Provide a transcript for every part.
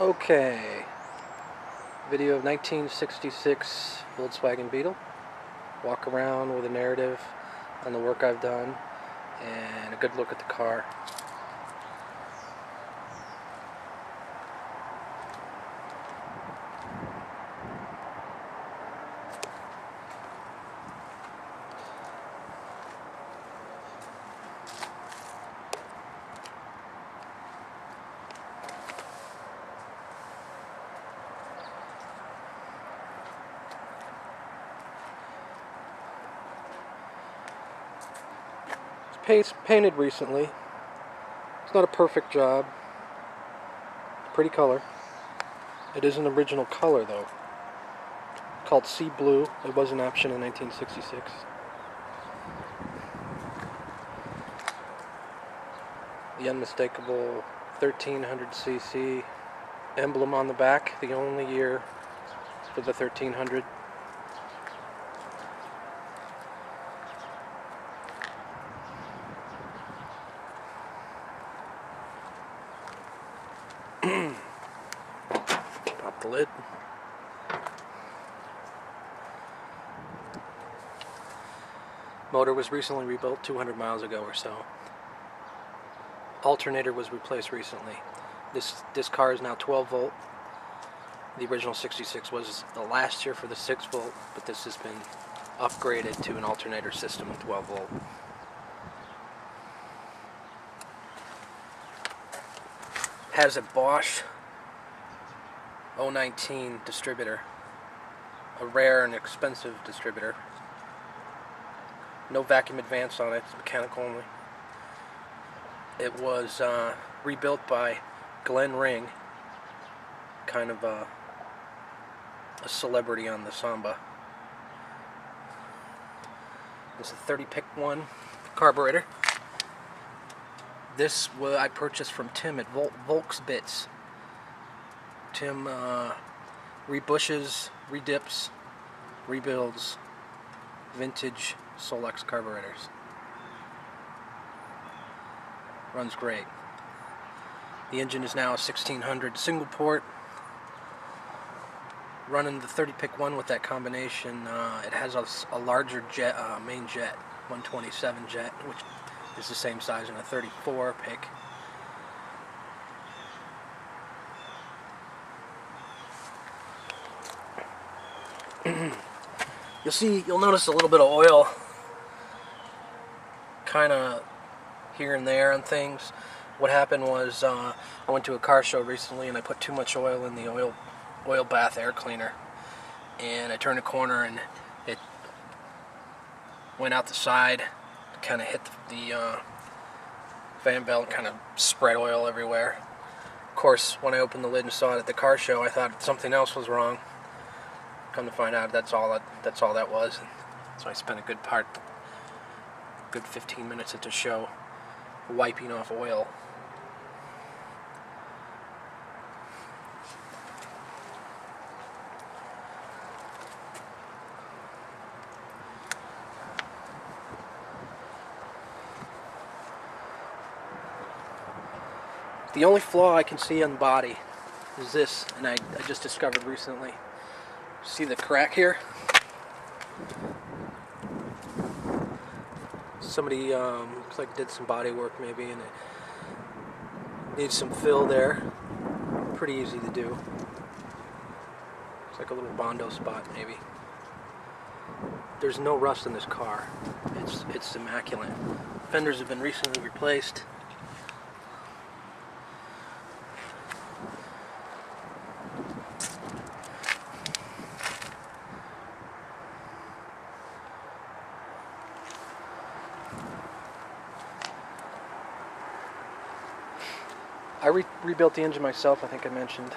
Okay, video of 1966 Volkswagen Beetle. Walk around with a narrative on the work I've done and a good look at the car. It's painted recently. It's not a perfect job. Pretty color. It is an original color though. Called Sea Blue. It was an option in 1966. The unmistakable 1300cc emblem on the back. The only year for the 1300. Pop the lid. Motor was recently rebuilt 200 miles ago or so. Alternator was replaced recently. This car is now 12 volt. The original 66 was the last year for the 6 volt, but this has been upgraded to an alternator system of 12 volt. Has a Bosch 019 distributor, a rare and expensive distributor. No vacuum advance on it, it's mechanical only. It was rebuilt by Glenn Ring, kind of a celebrity on the Samba. It's a 30-pick-1 carburetor. This I purchased from Tim at Volksbits. Tim rebushes, redips, rebuilds vintage Solex carburetors. Runs great. The engine is now a 1600 single port. Running the 30-pick-1 with that combination, it has a larger jet, main jet, 127 jet, which is the same size in a 34-pick. You'll notice a little bit of oil kind of here and there on things. What happened was I went to a car show recently and I put too much oil in the oil bath air cleaner, and I turned a corner and it went out the side, kind of hit the fan belt, kind of spread oil everywhere. Of course, when I opened the lid and saw it at the car show, I thought something else was wrong. Come to find out, that's all that was. And so I spent a good 15 minutes at the show wiping off oil. The only flaw I can see on the body is this, and I just discovered recently. See the crack here? Somebody looks like did some body work maybe, and it needs some fill there. Pretty easy to do. It's like a little Bondo spot maybe. There's no rust in this car. It's immaculate. Fenders have been recently replaced. I rebuilt the engine myself, I think I mentioned.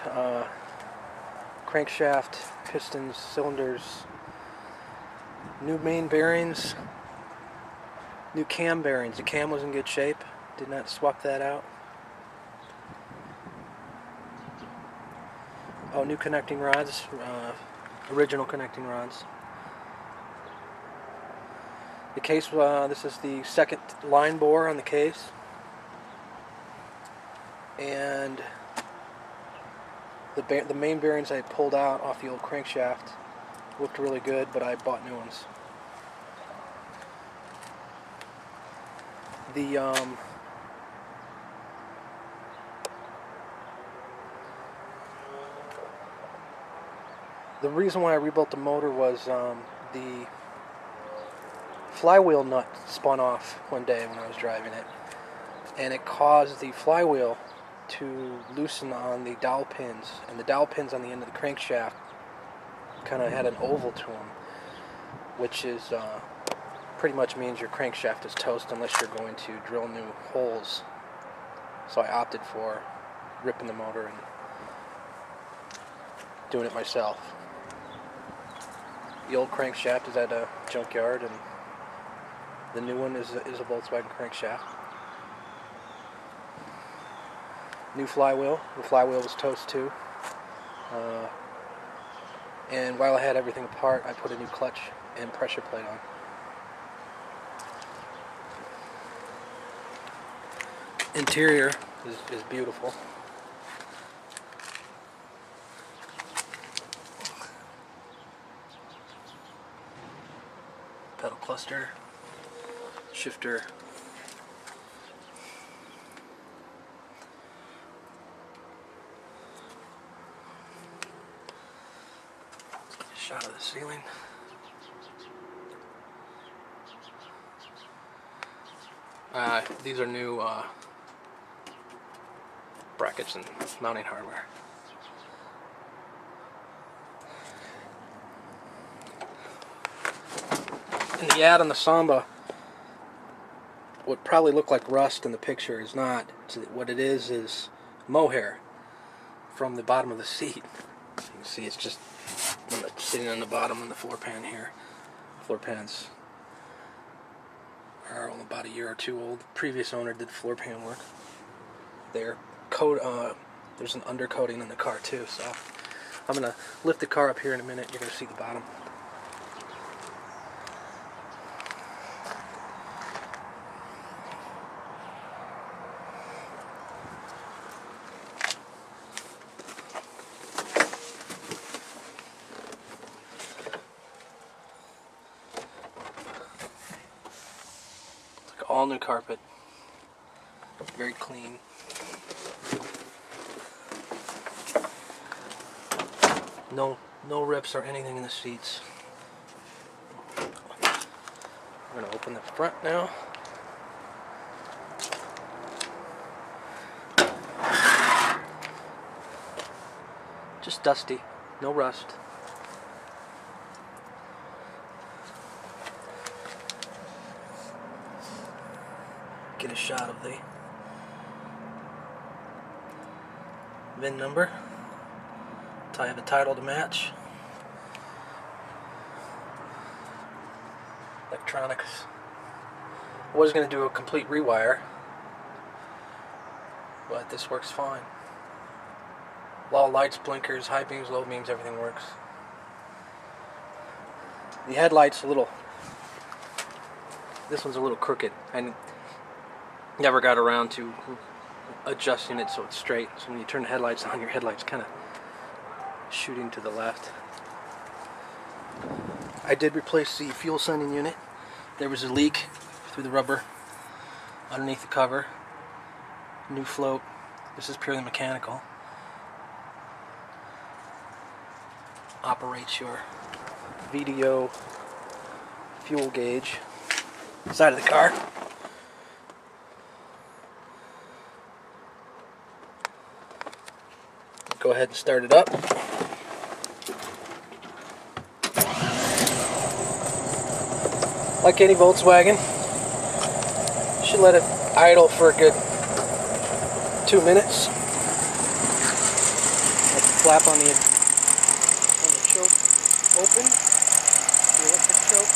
Crankshaft, pistons, cylinders, new main bearings, new cam bearings. The cam was in good shape. Did not swap that out. Oh, new connecting rods, original connecting rods. The case, this is the second line bore on the case. And The main bearings I pulled out off the old crankshaft looked really good, but I bought new ones. The reason why I rebuilt the motor was the flywheel nut spun off one day when I was driving it, and it caused the flywheel to loosen on the dowel pins, and the dowel pins on the end of the crankshaft kind of had an oval to them, which is pretty much means your crankshaft is toast unless you're going to drill new holes. So I opted for ripping the motor and doing it myself. The old crankshaft is at a junkyard, and the new one is a Volkswagen crankshaft. New flywheel. The flywheel was toast too. And while I had everything apart, I put a new clutch and pressure plate on. Interior is beautiful. Pedal cluster, shifter, shot of the ceiling. These are new brackets and mounting hardware. In the ad on the Samba, what probably looked like rust in the picture is not. What it is mohair from the bottom of the seat. You can see it's just sitting on the bottom of the floor pan here. Floor pans are only about a year or two old. The previous owner did floor pan work. There's an undercoating in the car too, so I'm going to lift the car up here in a minute. You're going to see the bottom. All new carpet, very clean. No rips or anything in the seats. We're going to open the front now. Just dusty, no rust. Get a shot of the VIN number. I have a title to match. Electronics. I was going to do a complete rewire, but this works fine. All lights, blinkers, high beams, low beams, everything works. The headlights this one's a little crooked. I never got around to adjusting it so it's straight. So when you turn the headlights on, your headlights kind of shooting to the left. I did replace the fuel sending unit. There was a leak through the rubber underneath the cover. New float. This is purely mechanical. Operates your VDO fuel gauge side of the car. Go ahead and start it up. Like any Volkswagen, should let it idle for a good 2 minutes. Let the flap on the choke open, the electric choke.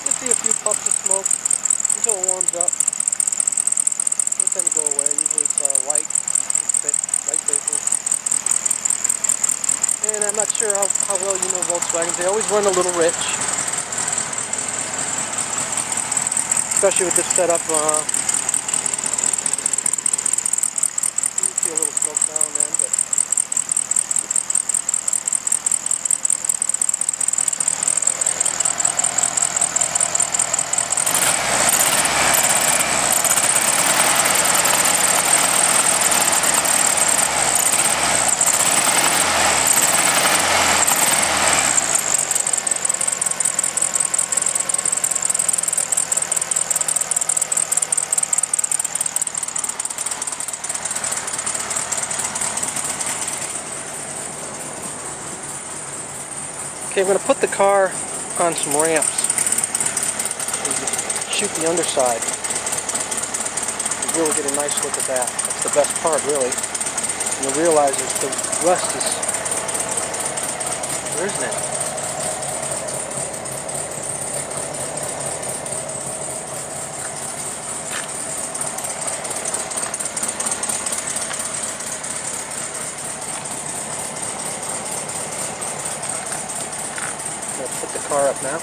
You'll see a few puffs of smoke until it warms up. It'll tend to go away. Usually it's light vapor. And I'm not sure how well you know Volkswagens. They always run a little rich. Especially with this setup. You see a little smoke now and then, but okay, I'm going to put the car on some ramps and just shoot the underside. And really get a nice look at that. That's the best part, really. And you'll realize that the rest is, there isn't any. I'm going to put the car up now.